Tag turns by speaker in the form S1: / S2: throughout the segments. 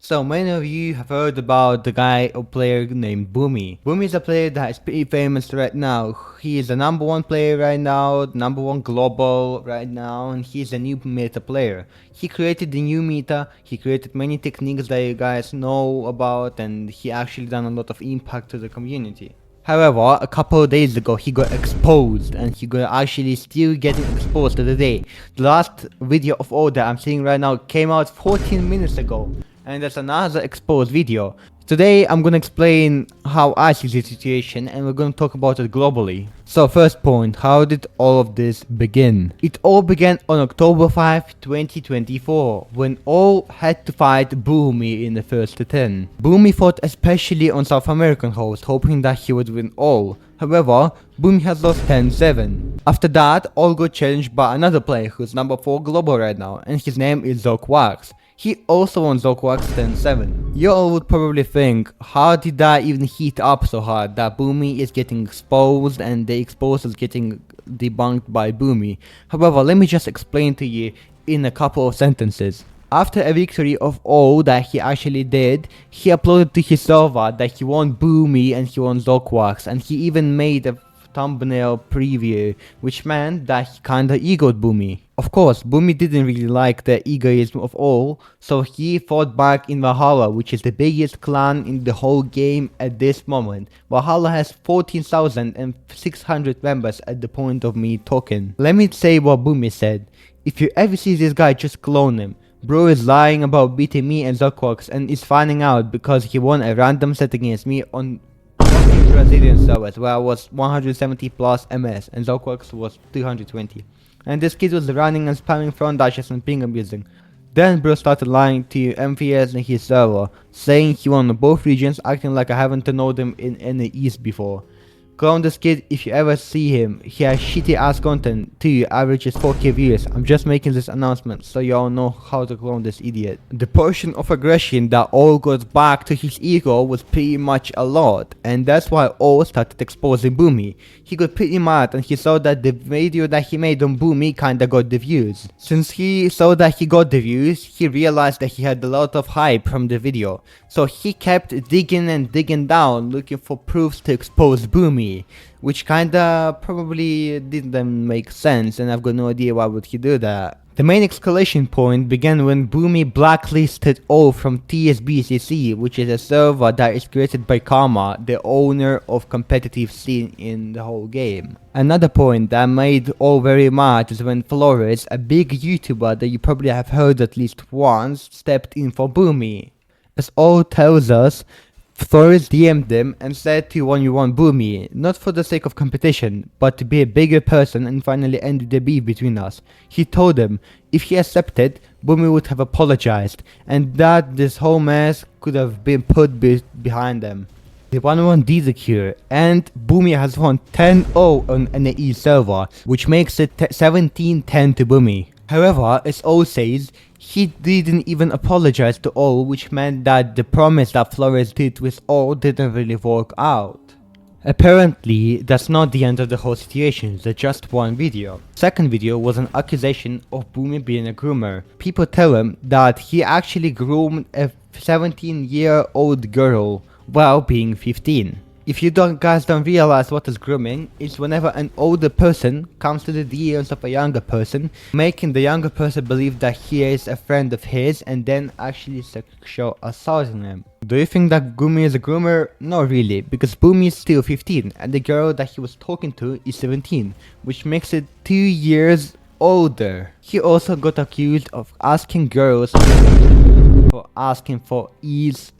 S1: So many of you have heard about the guy or player named Boomie. Boomie is a player that is pretty famous right now. He is the number one player right now, number one global right now, and he's a new meta player. He created the new meta, he created many techniques that you guys know about, and he actually done a lot of impact to the community. However, a couple of days ago he got exposed, and he got actually still getting exposed to the day. The last video of all that I'm seeing right now came out 14 minutes ago, and that's another exposed video. Today I'm gonna explain how I see the situation, and we're gonna talk about it globally. So first point, how did all of this begin? It all began on October 5, 2024, when all had to fight Boomie in the first 10. Boomie fought especially on South American host, hoping that he would win all. However, Boomie has lost 10-7. After that, all got challenged by another player who's number 4 global right now, and his name is Wax. He also won Wax 10-7. You all would probably think, how did that even heat up so hard that Boomie is getting exposed and the exposed is getting debunked by Boomie? However, let me just explain to you in a couple of sentences. After a victory of all that he actually did, he uploaded to his server that he won Boomie and he won Wax, and he even made a thumbnail preview, which meant that he kinda egoed Boomie. Of course, Boomie didn't really like the egoism of all, so he fought back in Valhalla, which is the biggest clan in the whole game at this moment. Valhalla has 14,600 members at the point of me talking. Let me say what Boomie said. If you ever see this guy, just clone him. Bro is lying about beating me and Zokox and is finding out because he won a random set against me on Brazilian servers where I was 170 plus MS and Zokox was 220. And this kid was running and spamming front dashes and ping abusing. Then bro started lying to MVS and his server, saying he won both regions, acting like I haven't known them in any East before. Clone this kid if you ever see him. He has shitty ass content too, averages 4k views. I'm just making this announcement so you all know how to clone this idiot. The portion of aggression that all got back to his ego was pretty much a lot, and that's why all started exposing Boomie. He got pretty mad and he saw that the video that he made on Boomie kinda got the views. Since he saw that he got the views, he realized that he had a lot of hype from the video. So he kept digging and digging down, looking for proofs to expose Boomie, which kinda probably didn't make sense, and I've got no idea why would he do that. The main escalation point began when Boomie blacklisted all from TSBCC, which is a server that is created by Karma, the owner of competitive scene in the whole game. Another point that made all very mad is when Flores, a big YouTuber that you probably have heard at least once, stepped in for Boomie. As all tells us, Flores DM'd him and said he won Boomie, not for the sake of competition, but to be a bigger person and finally end the beef between us. He told him if he accepted, Boomie would have apologized, and that this whole mess could have been put behind them. The 1-1 did occur, and Boomie has won 10-0 on NAE server, which makes it 17-10 to Boomie. However, as all says, he didn't even apologize to all, which meant that the promise that Flores did with all didn't really work out. Apparently, that's not the end of the whole situation, that's just one video. Second video was an accusation of Boomie being a groomer. People tell him that he actually groomed a 17-year-old girl while being 15. If you guys don't realize what is grooming, it's whenever an older person comes to the DMs of a younger person, making the younger person believe that he is a friend of his and then actually sexual assaulting him. Do you think that Boomie is a groomer? No really, because Boomie is still 15 and the girl that he was talking to is 17, which makes it 2 years older. He also got accused of asking girls for asking for ease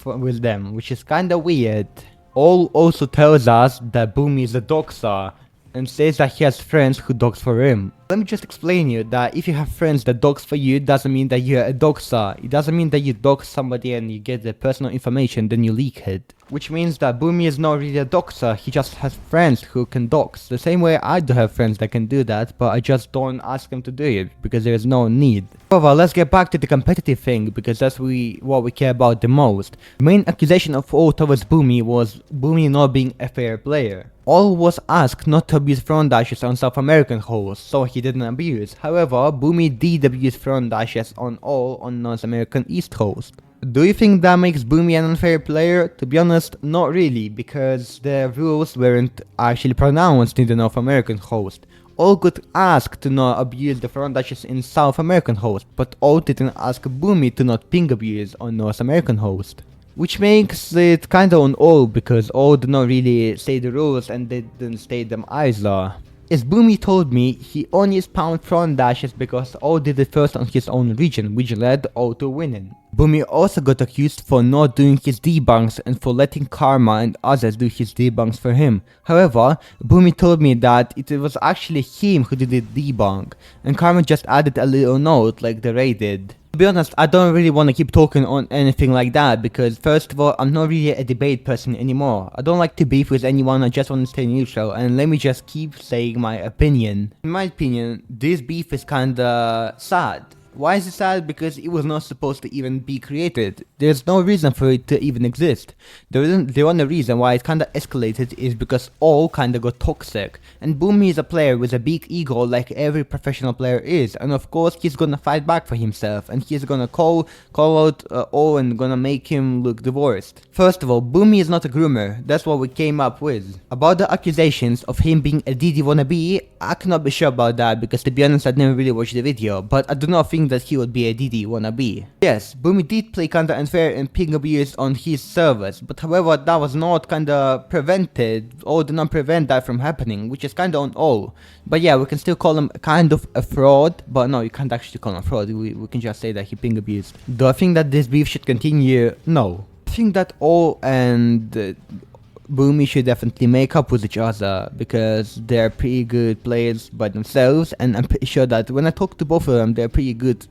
S1: with them, which is kinda weird. All also tells us that Boomie is a doxer and says that he has friends who dox for him. Let me just explain you that if you have friends that dox for you, doesn't mean that you're a doxer. It doesn't mean that you dox somebody and you get their personal information then you leak it. Which means that Boomie is not really a doxer, he just has friends who can dox. The same way I do have friends that can do that, but I just don't ask them to do it because there is no need. However, let's get back to the competitive thing because that's what we care about the most. The main accusation of all towards Boomie was Boomie not being a fair player. All was asked not to abuse front dashes on South American hosts, so he didn't abuse. However, Boomie did abuse front dashes on all on North American East host. Do you think that makes Boomie an unfair player? To be honest, not really, because the rules weren't actually pronounced in the North American host. All could ask to not abuse the front dashes in South American host, but all didn't ask Boomie to not ping abuse on North American host. Which makes it kinda on all, because all did not really say the rules and they didn't state them either. As Boomie told me, he only spawned front dashes because all did it first on his own region, which led all to winning. Boomie also got accused for not doing his debunks and for letting Karma and others do his debunks for him. However, Boomie told me that it was actually him who did the debunk, and Karma just added a little note like the Ray did. To be honest, I don't really want to keep talking on anything like that, because first of all, I'm not really a debate person anymore. I don't like to beef with anyone, I just want to stay neutral, and let me just keep saying my opinion. In my opinion, this beef is kinda sad. Why is it sad? Because it was not supposed to even be created. There's no reason for it to even exist. The only reason why it kinda escalated is because all kinda got toxic. And Boomie is a player with a big ego like every professional player is. And of course he's gonna fight back for himself. And he's gonna call out all and gonna make him look the worst. First of all, Boomie is not a groomer. That's what we came up with. About the accusations of him being a DD wannabe, I cannot be sure about that because to be honest I never really watched the video. But I do not think that he would be a DD wannabe. Yes, Boomie did play kinda unfair and ping abuse on his servers, but however that was not kinda prevented or did not prevent that from happening, which is kinda on all. But yeah, we can still call him kind of a fraud, but no, you can't actually call him a fraud, we can just say that he ping abused. Do I think that this beef should continue? No. I think that all and Boomie should definitely make up with each other because they're pretty good players by themselves, and I'm pretty sure that when I talk to both of them, they're pretty good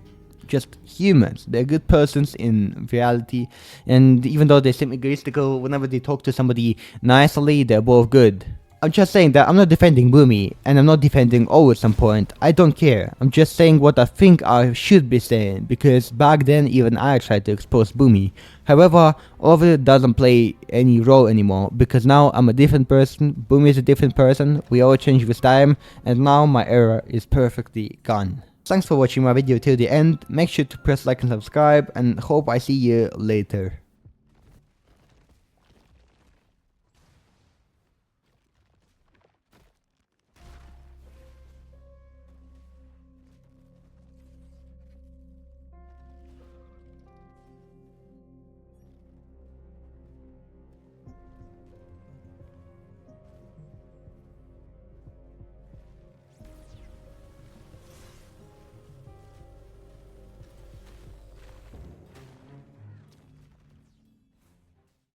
S1: just humans. They're good persons in reality, and even though they seem egoistical, whenever they talk to somebody nicely, they're both good. I'm just saying that I'm not defending Boomie, and I'm not defending O at some point. I don't care. I'm just saying what I think I should be saying, because back then even I tried to expose Boomie. However, all of it doesn't play any role anymore, because now I'm a different person, Boomie is a different person, we all change with time, and now my era is perfectly gone. Thanks for watching my video till the end, make sure to press like and subscribe, and hope I see you later.